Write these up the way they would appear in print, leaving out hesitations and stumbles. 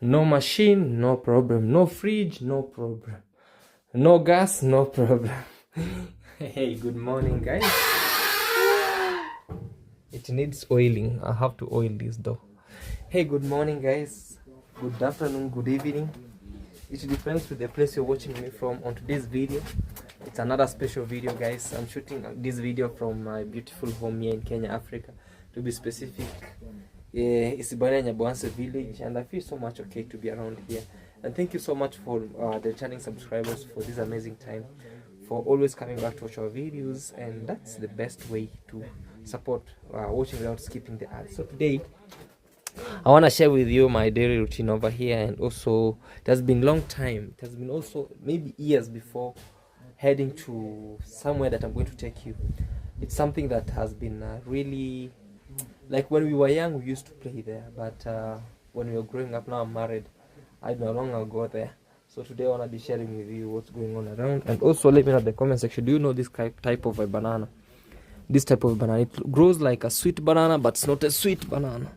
No machine, no problem. No fridge, no problem. No gas, no problem. Hey, good morning, guys. It needs oiling. I have to oil this though. Hey, good morning, guys. Good afternoon, good evening. It depends with the place you're watching me from. On today's video, it's another special video, guys. I'm shooting this video from my beautiful home here in Kenya, Africa. To be specific, it's Ibanya Nyabwanse village, and I feel so much okay to be around here. And thank you so much for the returning subscribers for this amazing time, for always coming back to watch our videos, and that's the best way to support watching without skipping the ads. So today I want to share with you my daily routine over here, and also it has been long time, it has been also maybe years before heading to somewhere that I'm going to take you. It's something that has been really, like when we were young we used to play there, but when we were growing up, now I'm married, I no longer go there. So today I want to be sharing with you what's going on around, and also let me know in the comment section, do you know this type of a banana? This type of banana, it grows like a sweet banana, but it's not a sweet banana.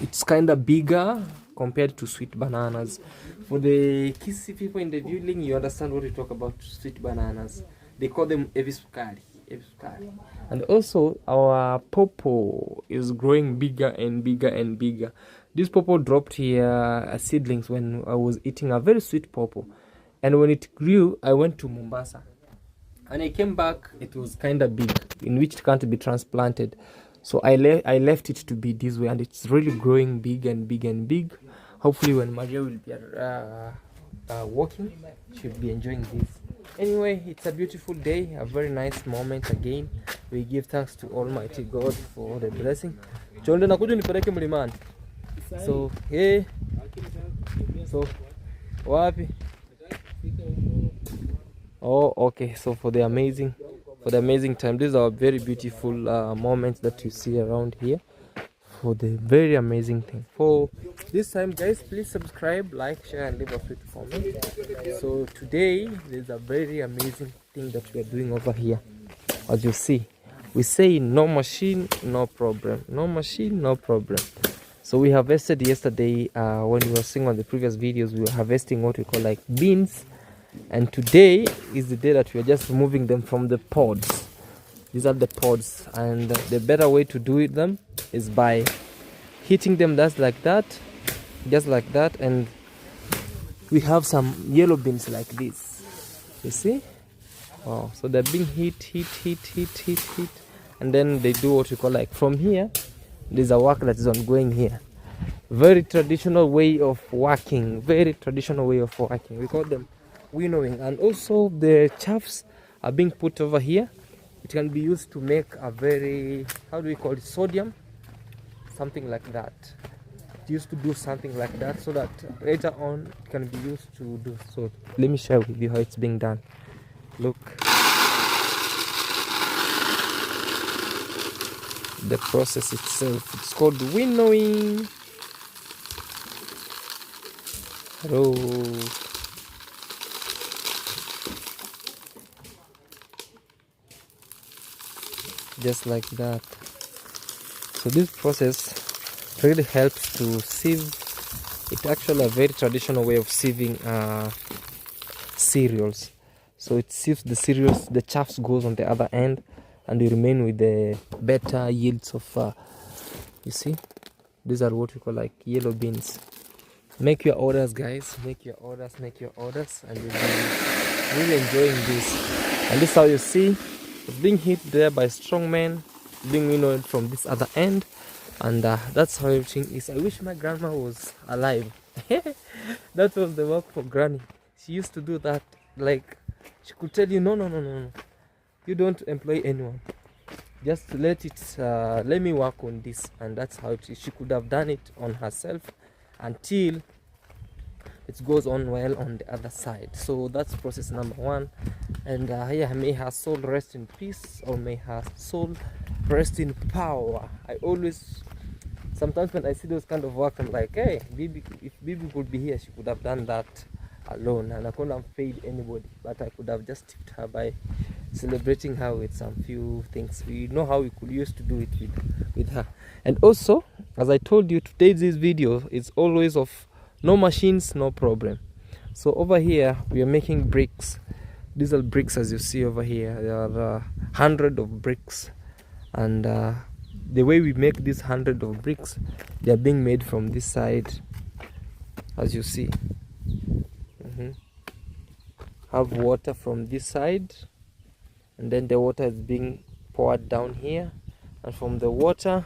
It's kind of bigger compared to sweet bananas. For the Kisi people in the viewing, you understand what we talk about sweet bananas. They call them evisukari. And also our pawpaw is growing bigger and bigger and bigger. This pawpaw dropped here seedlings when I was eating a very sweet pawpaw, and when it grew I went to Mombasa, and I came back, it was kind of big, in which it can't be transplanted. So I left it to be this way, and it's really growing big and big and big. Hopefully when Maria will be walking, she'll be enjoying this. Anyway, it's a beautiful day, a very nice moment again. We give thanks to Almighty God for the blessing. Chonde nakuja nipeleke mlimani. So, hey. So, wapi? Oh, okay. So for the amazing time, these are very beautiful moments that you see around here. For the very amazing thing. For this time, guys, please subscribe, like, share, and leave a quick comment. So today there's a very amazing thing that we are doing over here. As you see, we say no machine, no problem. No machine, no problem. So we harvested yesterday. When we were seeing on the previous videos, we were harvesting what we call like beans, and today is the day that we are just removing them from the pods. These are the pods, and the better way to do them is by heating them just like that, and we have some yellow beans like this, you see. Wow. So they're being heat, and then they do what we call like, from here there's a work that is ongoing here. Very traditional way of working, we call them winnowing. And also the chaffs are being put over here. It can be used to make a very, how do we call it, sodium, something like that. It used to do something like that, so that later on it can be used to do. So let me share with you how it's being done. Look, the process itself, it's called winnowing. Hello. Just like that. So this process really helps to sieve. It's actually a very traditional way of sieving cereals. So it sieves the cereals, the chaff goes on the other end, and you remain with the better yields of you see, these are what we call like yellow beans. Make your orders, guys, make your orders, and you'll be really enjoying this. And this is how you see it's being hit there by strong men, being winnowed from this other end, and that's how everything is. I wish my grandma was alive. That was the work for granny. She used to do that. Like, she could tell you, no, you don't employ anyone, just let me work on this. And that's how it is. She could have done it on herself until it goes on well on the other side. So that's process number one. And yeah, may her soul rest in peace, or may her soul rest in power. I always, sometimes when I see those kind of work, I'm like, hey, Bibi, if Bibi could be here, she could have done that alone, and I couldn't have paid anybody, but I could have just tipped her by celebrating her with some few things. We know how we could used to do it with her. And also, as I told you, today's this video is always of no machines, no problem. So over here we are making bricks. These are bricks, as you see over here. There are 100 of bricks, and the way we make these 100 of bricks, they are being made from this side, as you see. Have water from this side, and then the water is being poured down here, and from the water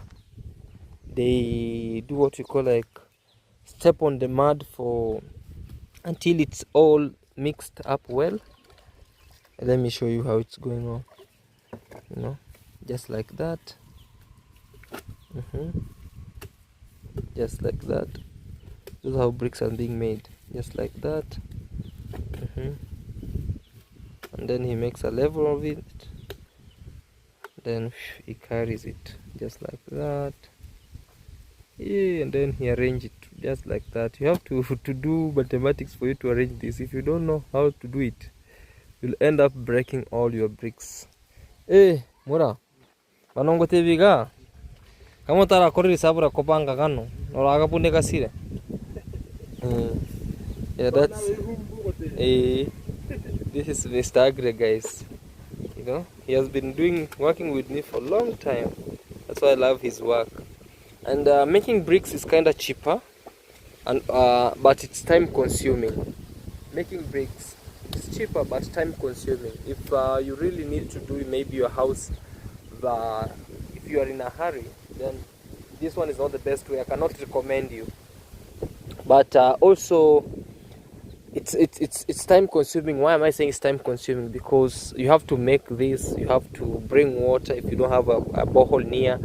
they do what you call like step on the mud for until it's all mixed up well. Let me show you how it's going on, you know, just like that. Just like that. This is how bricks are being made, just like that. And then he makes a level of it, then he carries it just like that. Yeah, and then he arranges it just like that. You have to do mathematics for you to arrange this. If you don't know how to do it, you'll end up breaking all your bricks. Mura banongo teviga kama tara korri sabura kopanga kano noraga punde kasire. Yeah, that's this is Mr. Agre, guys. You know, he has been working with me for a long time. That's why I love his work. And making bricks is kind of cheaper, and but it's time consuming. Making bricks is cheaper but time consuming. If you really need to do maybe your house, if you are in a hurry, then this one is not the best way. I cannot recommend you. But also it's time consuming. Why am I saying it's time consuming? Because you have to make this, you have to bring water. If you don't have a borehole near,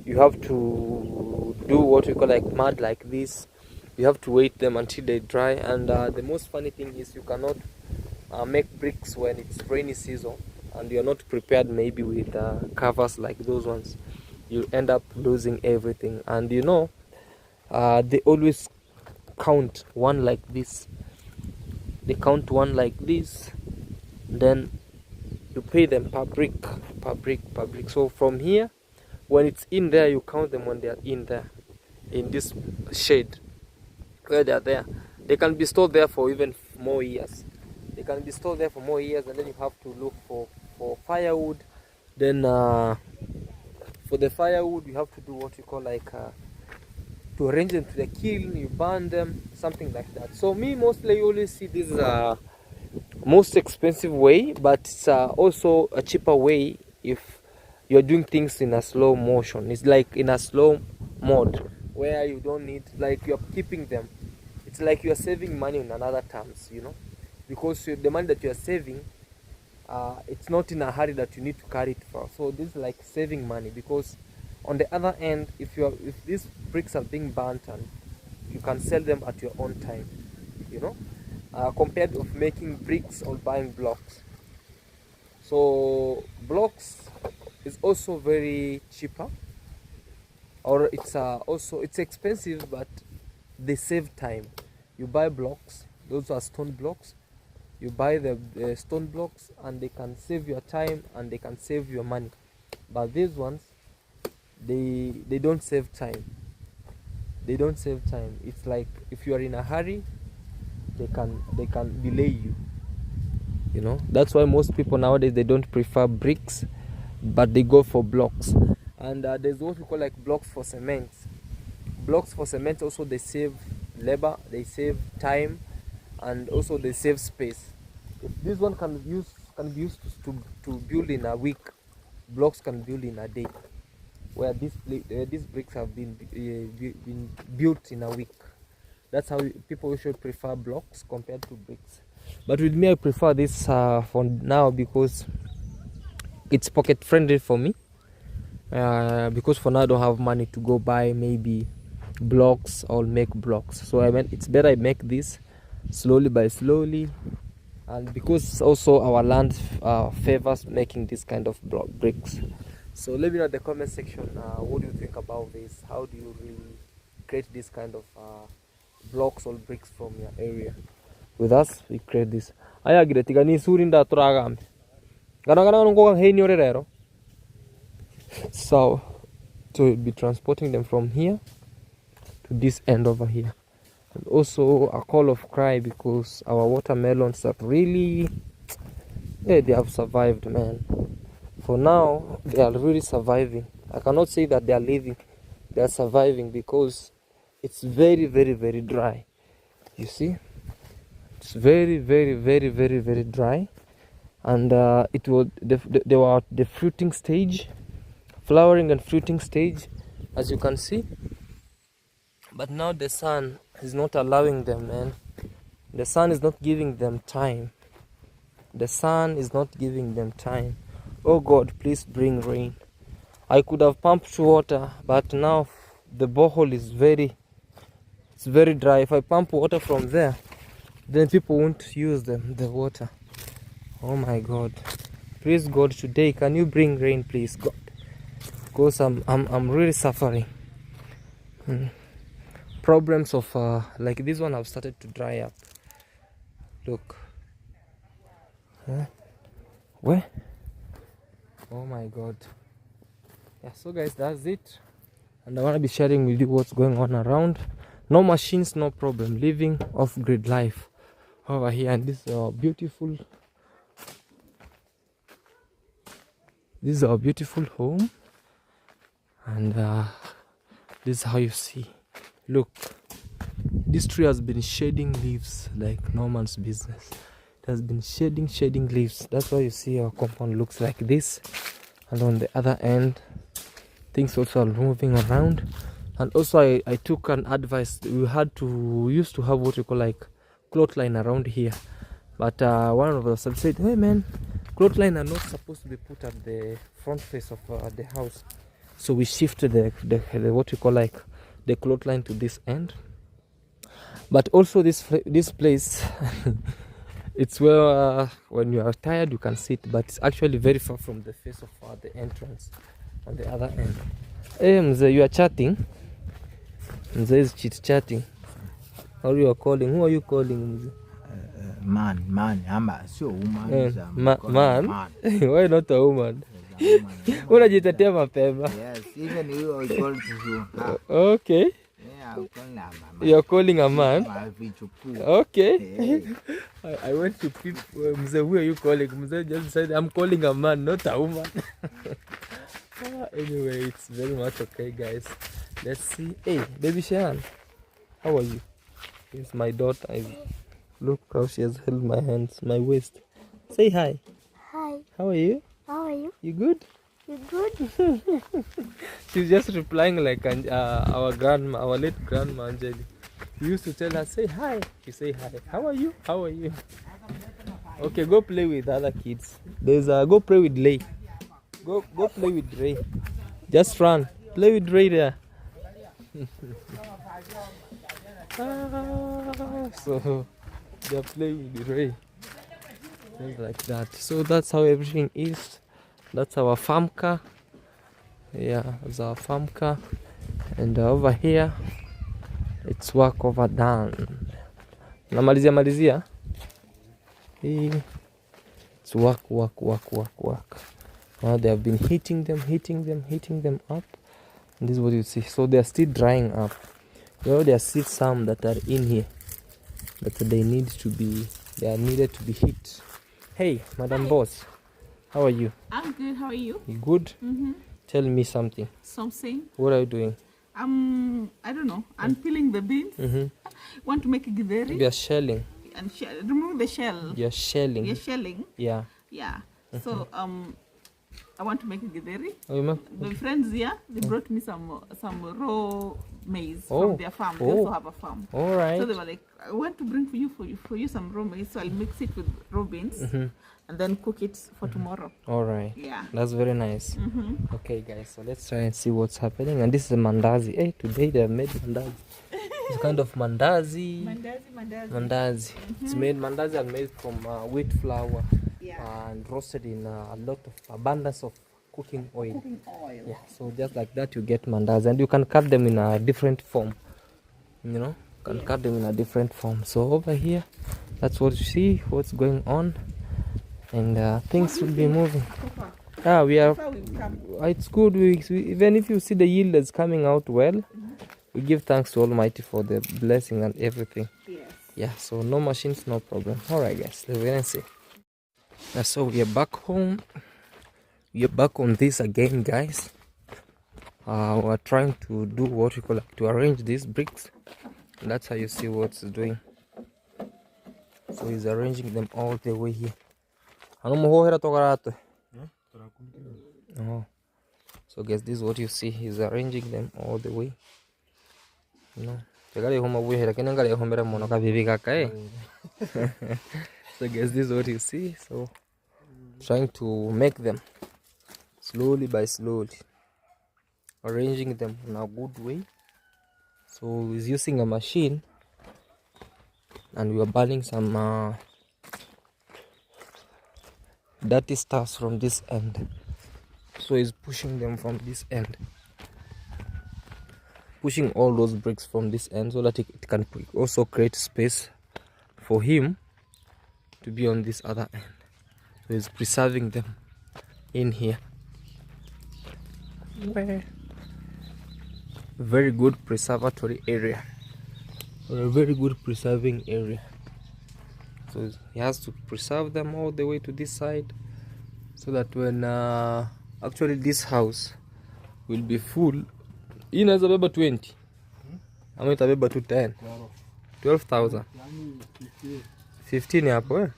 you have to do what we call like mud like this. You have to wait them until they dry. And the most funny thing is you cannot make bricks when it's rainy season and you're not prepared maybe with covers like those ones. You end up losing everything. And you know, they always count one like this. They count one like this, then you pay them per brick. So from here, when it's in there, you count them when they are in there, in this shade where they are there. They can be stored there for even more years. And then you have to look for firewood. Then for the firewood, you have to do what you call like to arrange them to the kiln. You burn them, something like that. So me mostly always see this most expensive way, but it's also a cheaper way if you're doing things in a slow motion. It's like in a slow mode where you don't need, like you're keeping them. It's like you're saving money in another terms, you know, because the money that you're saving, it's not in a hurry that you need to carry it for. So this is like saving money, because on the other end, if these bricks are being burnt, and you can sell them at your own time, you know, compared of making bricks or buying blocks. So blocks is also very cheaper, or it's expensive, but they save time. You buy blocks, those are stone blocks. You buy the stone blocks, and they can save your time and they can save your money. But these ones, they don't save time. It's like if you are in a hurry, they can delay you, you know. That's why most people nowadays, they don't prefer bricks, but they go for blocks. And there's what we call like blocks for cement. Blocks for cement also, they save labor, they save time, and also they save space. If this one can be used to build in a week, blocks can build in a day, where these bricks have been built in a week. That's how people should prefer blocks compared to bricks. But with me, I prefer this for now, because it's pocket friendly for me. Because for now I don't have money to go buy maybe blocks or make blocks. So I mean, it's better I make this slowly by slowly. And because also our land favors making this kind of bricks. So let me know in the comment section, what do you think about this? How do you really create this kind of blocks or bricks from your area? With us, we create this. So we'll be transporting them from here to this end over here. And also a call of cry because our watermelons have really, yeah, they have survived, man. For now, they are really surviving. I cannot say that they are living. They are surviving because it's very, very, very dry. You see, it's very, very, very, very, very dry. And it was they were at the fruiting stage, flowering and fruiting stage, as you can see. But now the sun is not allowing them, man. The sun is not giving them time. The sun is not giving them time. Oh God, please bring rain. I could have pumped water, but now the borehole is very dry. If I pump water from there, then people won't use the water. Oh my God. Please God, today can you bring rain, please God? Because I'm really suffering. Problems of like this one have started to dry up. Look. Where? Oh my God. Yeah, so guys, that's it. And I want to be sharing with you what's going on around. No machines, no problem. Living off-grid life over here. And this is our beautiful home. And this is how you see. Look, this tree has been shedding leaves like no man's business. It has been shedding leaves. That's why you see our compound looks like this. And on the other end, things also are moving around. And also I took an advice. We used to have what we call like clothesline around here. But one of us said, hey man, clothesline are not supposed to be put at the front face of the house. So we shifted the what we call like the clothesline to this end. But also this place, it's where when you are tired you can sit, but it's actually very far from the face of the entrance on the other end. Hey Mzee, you are chatting. Mzee is chatting. How are you calling? Who are you calling, Mzee? Man, I'm so woman. Man? Why not a woman? Unajitetea mapema. Yes, even you are going to. Okay. Yeah, you're calling a man? Okay. Hey. I went to people. Mzee, who are you calling? Mzee just said, I'm calling a man, not a woman. Anyway, it's very much okay, guys. Let's see. Hey, baby Shayan, how are you? Here's my daughter. Look how she has held my hands, my waist. Say hi. Hi. How are you? How are you? You good? You good? She's just replying like our late grandma Anjali. She used to tell her, say hi. She say hi. How are you? How are you? Okay, go play with other kids. Go play with Lay. Go play with Ray. Just run. Play with Ray there. So they're playing with Ray. Just like that. So that's how everything is. That's our farm car. Yeah, that's our farm car. And over here, it's work overdone. Malizia. It's work. They have been hitting them up. And this is what you see. So they are still drying up. There are still some that are in here that they are needed to be hit. Hey, Madam Hi. Boss, how are you? I'm good. How are you? You good? Mm-hmm. Tell me something. Something. What are you doing? I don't know. I'm peeling the beans. Mm-hmm. Want to make a githeri? You are shelling. And remove the shell. You're shelling. You're shelling. Yeah. Yeah. So I want to make a githeri. Oh, you The friends here, they brought me some raw maize Oh. from their farm. They Oh. also have a farm. all right. So they were like, I want to bring for you some raw maize. So I'll mix it with raw beans and then cook it for tomorrow. All right. Yeah. That's very nice. Okay, guys, so let's try and see what's happening. And this is a mandazi. Hey, today they have made mandazi. It's kind of mandazi. Mandazi. It's made mandazi are made from wheat flour and roasted in a lot of abundance of cooking oil. Yeah, so just like that you get mandazi, and you can cut them in a different form. You know, can cut them in a different form. So over here, that's what you see. What's going on, and things will be moving. We are. It's good. We even if you see the yield is coming out well, we give thanks to Almighty for the blessing and everything. Yes. Yeah, so no machines, no problem. All right, guys, let's wait and see. So we are back home. We are back on this again, guys. We're trying to do what we call to arrange these bricks. And that's how you see what's doing. So he's arranging them all the way here. Oh. So guys, this is what you see. He's arranging them all the way. No. So guys, this is what you see. So trying to make them slowly by slowly, arranging them in a good way. So he's using a machine, and we are burning some dirty stuffs from this end. So he's pushing them from this end, pushing all those bricks from this end, so that it can also create space for him to be on this other end. So he's preserving them in here. Very good preservatory area, or a very good preserving area. So he has to preserve them all the way to this side, so that when actually this house will be full, inaweza beba 20 ama itabeba tu 10 12,000 15 hapo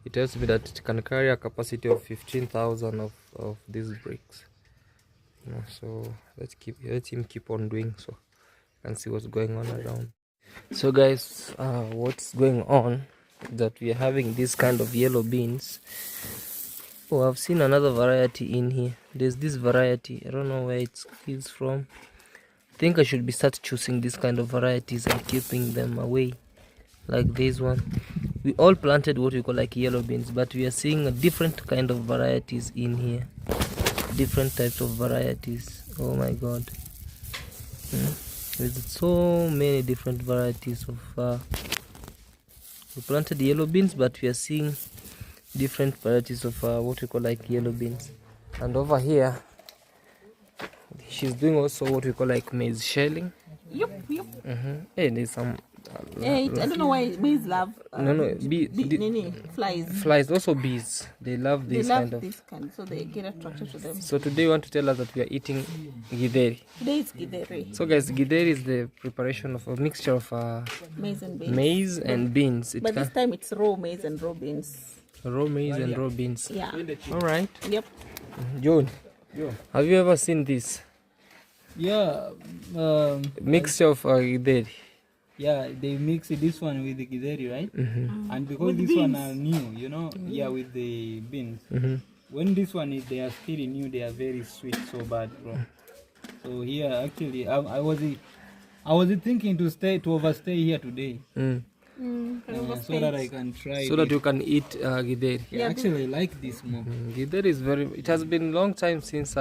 it tells me that it can carry a capacity of 15,000 of these bricks. So let him keep on doing so and see what's going on around. So guys, what's going on is that we are having this kind of yellow beans. Oh, I've seen another variety in here. There's this variety, I don't know where it's from. I think I should start choosing this kind of varieties and keeping them away, like this one. We all planted what we call like yellow beans, but we are seeing a different kind of varieties in here. Different types of varieties. Oh my god. There's so many different varieties of we planted yellow beans, but we are seeing different varieties of what we call like yellow beans. And over here she's doing also what we call like maize shelling. Yep. Hey, there's some I don't know why bees love flies, also bees. They love this kind, so they get attracted to them. So today you want to tell us that we are eating githeri. Today it's githeri. So guys, githeri is the preparation of a mixture of maize and beans. But this time it's raw maize and raw beans. Raw maize and raw beans. Yeah. All right. Yep. John, have you ever seen this? Yeah. Mixture of githeri. Yeah, they mix this one with the githeri, right? And because With this beans. one are new, you know, yeah, with the beans. When this one is, they are still new, they are very sweet, so bad, bro. So here, actually, I was thinking to overstay here today, so that I can try. So that you can eat githeri. Yeah, actually, I like this more. Githeri is it has been a long time since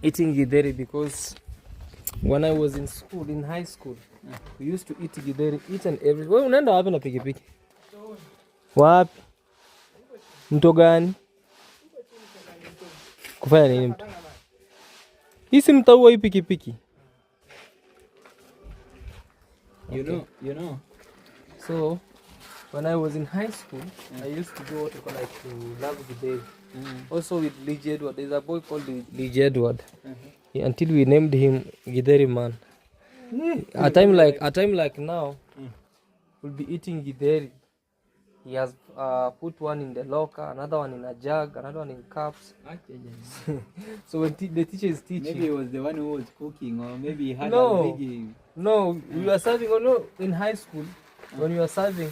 eating githeri, because when I was in high school, we used to eat githeri each and every. Wewe unaenda wapi na pikipiki? Wapi? Mto gani? Kufanya nini mto? Hii si mtaua hii pikipiki. You know. So when I was in high school, I used to go what you call like to love githeri. Also with Lee Edward. There's a boy called Lee Edward. Until we named him Githeri Man. A time like now, we'll be eating githeri. He has put one in the locker, another one in a jug, another one in cups. So when the teacher is teaching, Maybe he was the one who was cooking, or maybe he had No. a big. no, we were serving. Oh no, in high school, when you are serving,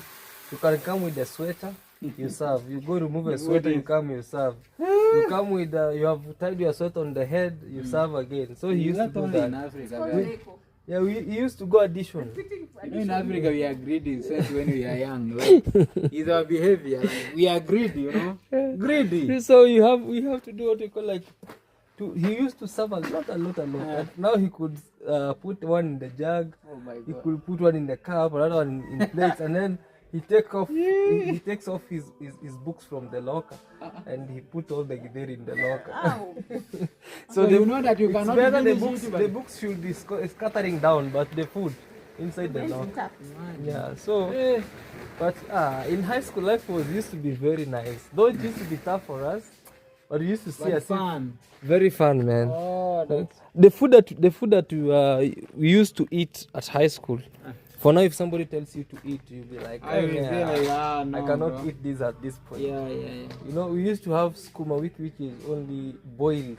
you can come with a sweater, you serve. You go remove a sweater, you come, you serve. You come with you have tied your sweater on the head, you serve again. So he used to do only in that. Africa. Yeah, he used to go addition. You know, in Africa we are greedy since when we are young. Right? It's our behavior. Like, we are greedy, you know. Greedy. So we have to do what we call like. He used to serve a lot. And now he could put one in the jug. Oh my He God. could put one in the cup, another one in plates, and then he takes off his books from the locker and he put all the githeri in the locker. Ow. So you know that you it's cannot better finish it, but- the books should be scattering down, but the food inside the Went locker. it up. Yeah, so but in high school life used to be very nice. Though it used to be tough for us, but we used to see But as if- fun. very fun, man. Oh, that's The food that we used to eat at high school. For now, if somebody tells you to eat, you'll be like, I will "Oh, say yeah, like, no, I cannot bro. eat this at this point." Yeah. You know, we used to have skuma which is only boiled,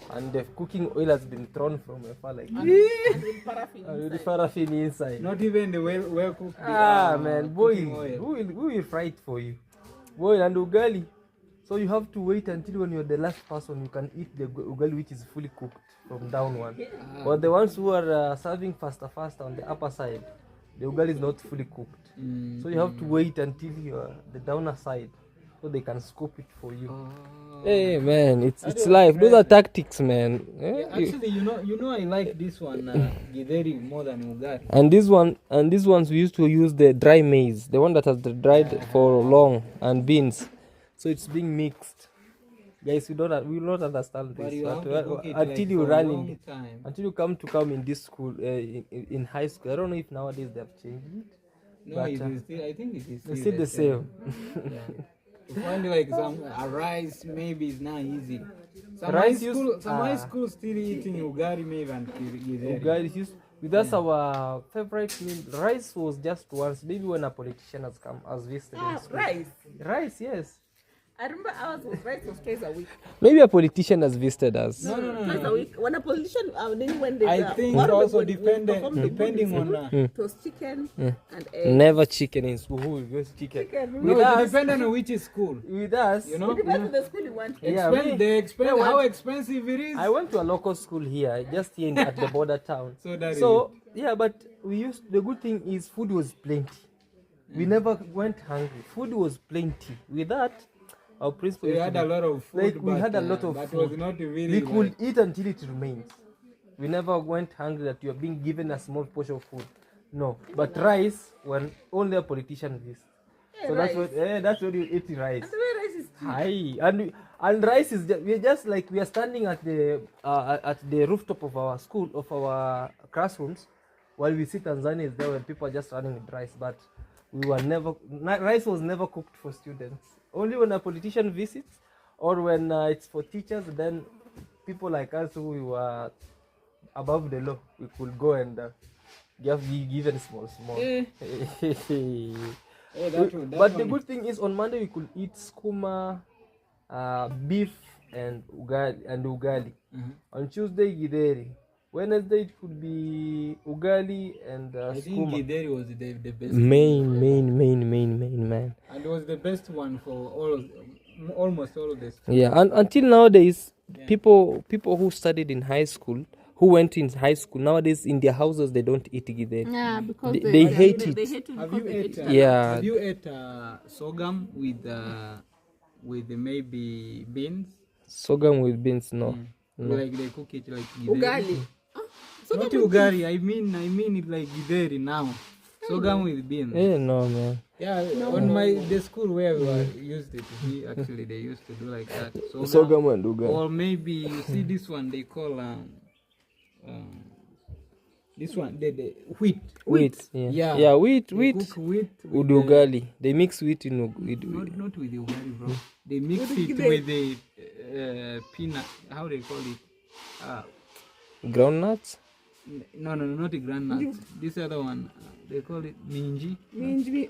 and the cooking oil has been thrown from afar like And with paraffin and with the inside. paraffin inside. Not even the well cooked. Man, cooking boil. oil. Who will fry it for you? Boil and ugali. So you have to wait until when you're the last person you can eat the ugali which is fully cooked from down one. But the ones who are serving faster on the upper side, the ugali is not fully cooked. So you have to wait until you're the downer side so they can scoop it for you. Hey man, it's life. Those are tactics, man. Yeah, actually, you know, I like this one, githeri, more than ugari. And these ones we used to use the dry maize, the one that has dried for long, and beans. So it's being mixed. Guys, we will not understand But this you have to cook it until like you for a run long in time. until you come in this school in high school. I don't know if nowadays they have changed it. No, But, it is still, I think it is It's still the same. Yeah. To find like a rice maybe is not easy. Some Rice high school still eating ugari maybe and githeri. Guys, with us our favorite meal rice was just once, maybe when a politician has visited in school. Rice. Rice, yes. I remember ours was rice was twice a week. Maybe a politician has visited us. No. Twice a week. When a politician, then when they I think also depending on it was chicken and egg. Never chicken in school. Who goes chicken? Chicken. no, With it us, depends on which school. with us, You know, It depends on the school you went to. Yeah, me- how expensive it is. I went to a local school here, just here at the border town. So Yeah, but the good thing is food was plenty. We never went hungry. Food was plenty. With that, our principal we used had to a be- lot of food. like, we but, had a lot of that food. was not really. we could like- eat until it remains. We never went hungry that you are being given a small portion of food. No, but rice when only a politician visits. So that's what you eat rice. And the way rice is cheap. Hi, and rice is we are standing at the rooftop of our school, of our classrooms, while we see Tanzania is there when people are just running with rice. But rice was never cooked for students. Only when a politician visits or when it's for teachers, then people like us who were above the law, we could go and be given small. But the good thing is on Monday we could eat skuma, beef and ugali. On Tuesday githeri. Wednesday it could be ugali and I think skuma. githeri was the best. Main man. And it was the best one for almost all of this. Yeah, and until nowadays, people who studied in high school, who went in high school, nowadays in their houses they don't eat githeri. Yeah, because They hate it. They hate it Have because you they ate? hate it. Yeah. Have you ate sorghum with maybe beans? Sorghum with beans, no. Like they cook it like githeri. Ugali. So Not ugari. I mean it like githeri now. Sorghum with beans. No, man. Yeah, on the school where we were used it, actually they used to do like that. Sorghum and ugali. Or maybe you see this one they call this one the wheat. Wheat. Yeah. Yeah, wheat. They cook wheat With ugali. They mix wheat in not with the ugali, bro. They mix it githeri. with the peanut. How they call it? groundnuts. No, not the groundnuts. This other one, they call it minji.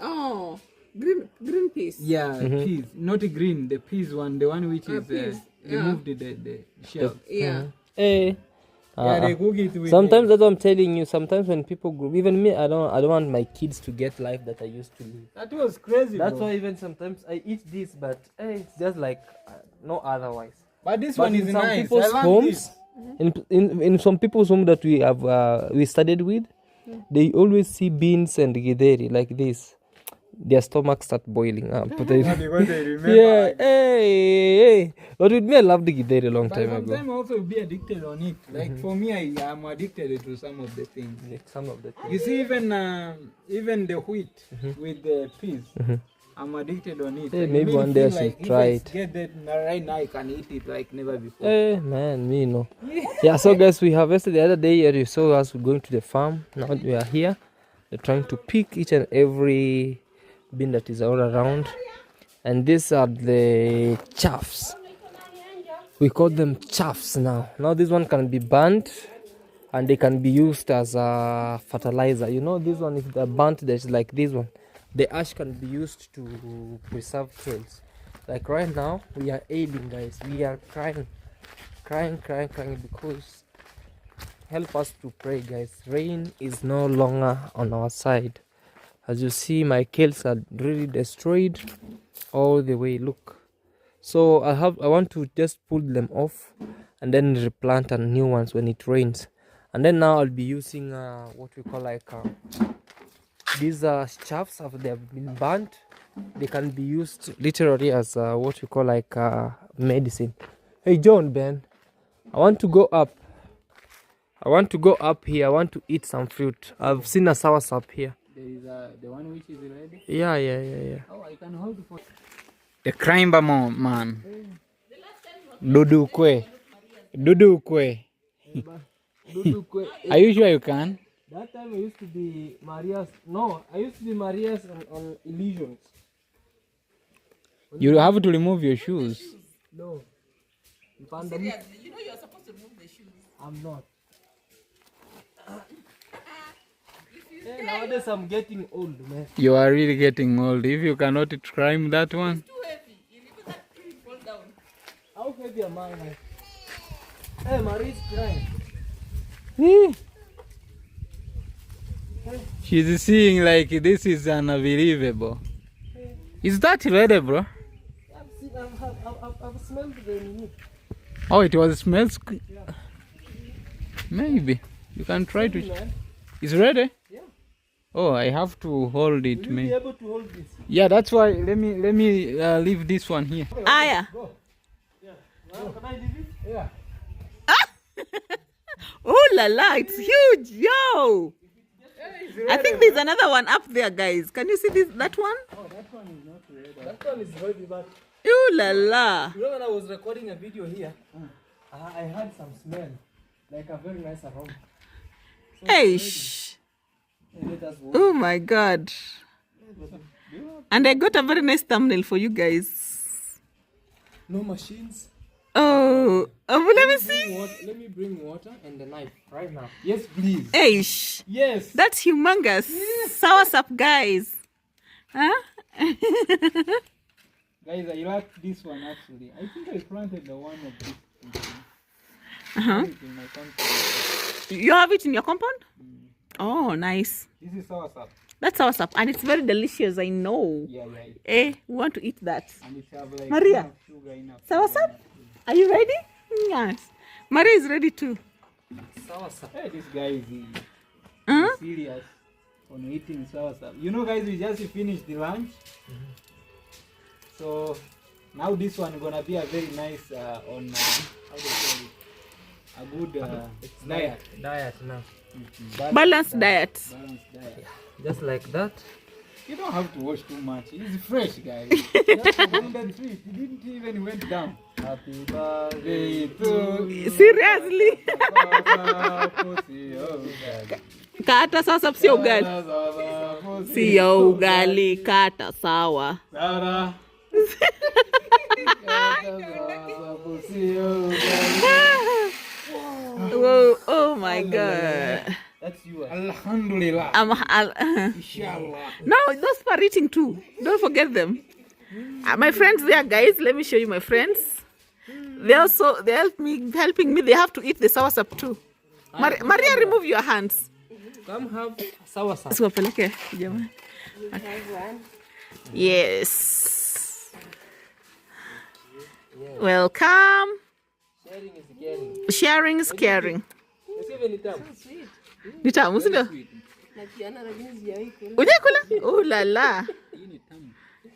Oh, green peas. Yeah, peas. Not the green, the peas one, the one which is peas, removed the shell. Yeah. Hey. Yeah, they cook it with. Sometimes that's what I'm telling you. Sometimes when people grow, even me, I don't want my kids to get life that I used to live. That was crazy. That's bro. why even sometimes I eat this, but it's just like no otherwise. But this But one in is some nice. people's I like homes, this. in some people's home that we have we studied with, they always see beans and githeri like this. their stomach start boiling up. But Because they remember. yeah, hey. But with me, I loved the githeri a long time ago. Sometimes also be addicted on it. Like for me, I am addicted to some of the things. Some of the things. You see, even the wheat with the peas, I'm addicted on it. Hey, I maybe really one day I feel should like try if it. I get that right now, I can eat it like never before. Hey man, me no. Yeah, so guys, we harvested the other day. You saw us going to the farm. Now we are here. We're trying to pick each and every bean that is all around. And these are the chaffs. We call them chaffs now. Now this one can be burnt and they can be used as a fertilizer. You know, this one, if they're burnt, there's like this one. The ash can be used to preserve trails. Like right now, we are ailing, guys. We are crying because help us to pray, guys. Rain is no longer on our side. As you see, my kales are really destroyed all the way. Look. So I want to just pull them off and then replant new ones when it rains. And then now I'll be using what we call like these chaffs after they have been burnt. They can be used literally as what we call like medicine. Hey John, Ben, I want to go up. I want to go up here. I want to eat some fruit. I've seen a soursop here. There is the one which is ready. Yeah. Oh, I can hold it for the crime man. Dudukwe. Are you sure you can? That time I used to be Maria's. No, I used to be Maria's on illusions. You have to remove your shoes. No. Serious, you know you're supposed to remove the shoes. I'm not. Nowadays I'm getting old, man. You are really getting old. If you cannot climb that one. Too heavy. You leave that tree fall down. How heavy am I, man? Hey, Marie's crying. She's seeing like this is unbelievable. Is that ready, bro? I've smelled the meat. Oh, it was smells. Maybe you can try to. It's ready. Yeah. Oh, I have to hold it, Will you man. be able to hold this? Yeah, that's why. Let me leave this one here. Aya. Go. Yeah. Well, can I leave it? Yeah. Oh la la, it's huge. Yo. I think there's another one up there, guys. Can you see that one? Oh, that one is not ready. That one is heavy, but Oh la la. you know when I was recording a video here, I had some smell, like a very nice aroma. So Hey. let us walk. Oh my God. And I got a very nice thumbnail for you guys. No machines. Oh, let me see. Let me bring water and the knife right now. Yes, please. Hey, Yes. that's humongous. Soursop, guys. Huh? Guys, I like this one actually. I think I planted the one of this. Uh-huh. In my country. You have it in your compound? Oh, nice. This is soursop. That's soursop, and it's very delicious. I know. Yeah. Eh, we want to eat that. And it have like Maria. enough sugar, enough Soursop? Are you ready? Yes. Maria is ready too. Hey, this guy is Huh? serious on eating soursop. You know, guys, we just finished the lunch. So now this one gonna be a very nice how do you call it? A good diet. Diet now. Balanced diet. Balanced diet. Just like that. You don't have to wash too much. It's fresh, guys. Just on the tree. It didn't even went down. Happy birthday. Seriously? Kata sasa sio ugali. Sio ugali, kata sawa. Whoa, oh my God. That's you. Alhamdulillah. Inshallah. No, those for eating too. Don't forget them. My friends there, guys. Let me show you my friends. They helping me. They have to eat the soursop too. Maria, remove your hands. Come have soursop. Siwapeleke jamani. Okay. Yes. Welcome. Sharing is caring. Sharing is caring. Ni tamu, si ndio? Ujakula? Oh la la.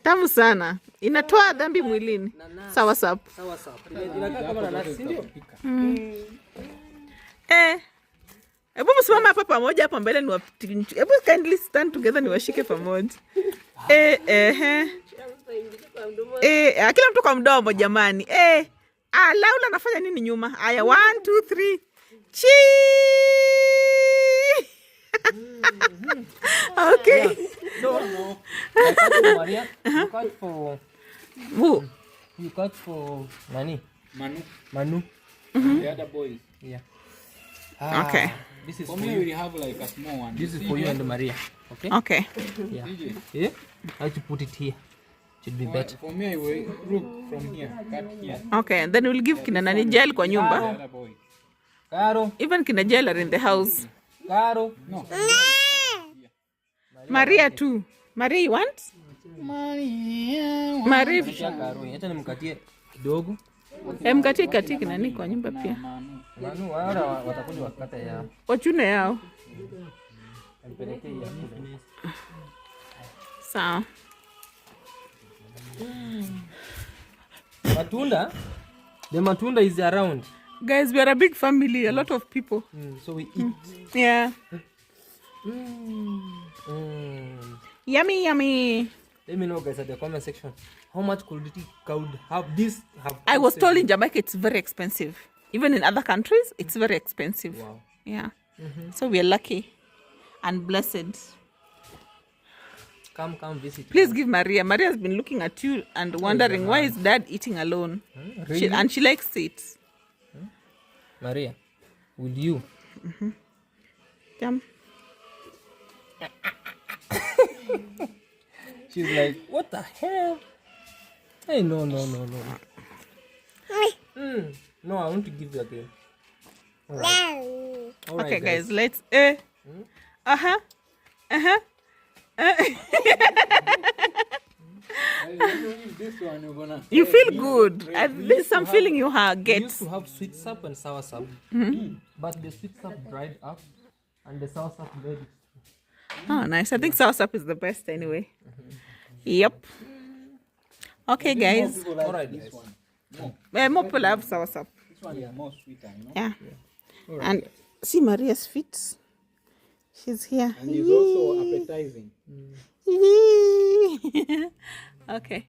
Tamu sana. Inatoa dhambi mwilini. Sawa sap. Sawa sawa. Inakaa kama nanasi, si ndio? Hebu msimama hapa pamoja hapa mbele ni hebu kindly stand together niwashike pamoja. Kila mtu kwa mdomo jamani. Laula anafanya nini nyuma? Haya 1 2 3. Chi! Okay. No. I cut for Maria. You cut for Who? You cut for Nani? Manu. Manu. The other boys. Yeah. Okay. This is For for me, you. we have like a small one. This is for you and Maria. Okay? Okay. Yeah. DJ. Yeah? I have to put it here. Should be better. For me, I will look from here, cut here. Okay, and then we'll give kina nani gel kwa The nyumba. other boy. Caro. Even kina gel are in the house. Caro. No. Maria too. Maria you want? Maria. Kisha Caro. Acha nimkatie kidogo. Mkatie kati kina nani kwa nyumba pia. Manu wao watakuja wakata yao. Wachune yao. Ampelekee ya kule. Sawa. Matunda. The matunda is around. Guys, we are a big family, a lot of people. So we eat. Yeah. Yummy, yummy. Let me know, guys, at the comment section how much could have this have. I was told in Jamaica it's very expensive. Even in other countries, it's very expensive. Wow. Yeah. So we are lucky and blessed. Come visit. Please give Maria. Maria has been looking at you and wondering why is Dad eating alone. Really? And she likes it. Maria, will you? Yum. She's like, what the hell? Hey, no. No, I want to give you again. All right. All Okay, right, guys, let's. This one you're gonna. You feel good. There's some feeling you We get. used to have sweet sap and sour sap, but the sweet sap dried up, and the sour sap made it. Oh, nice. I think sour sap is the best anyway. Yep. Okay, guys. All right, guys. More people have sour sap. This one is more sweeter, you know. Yeah. All right, And see Maria's feet. She's here. And it's also appetizing. Okay.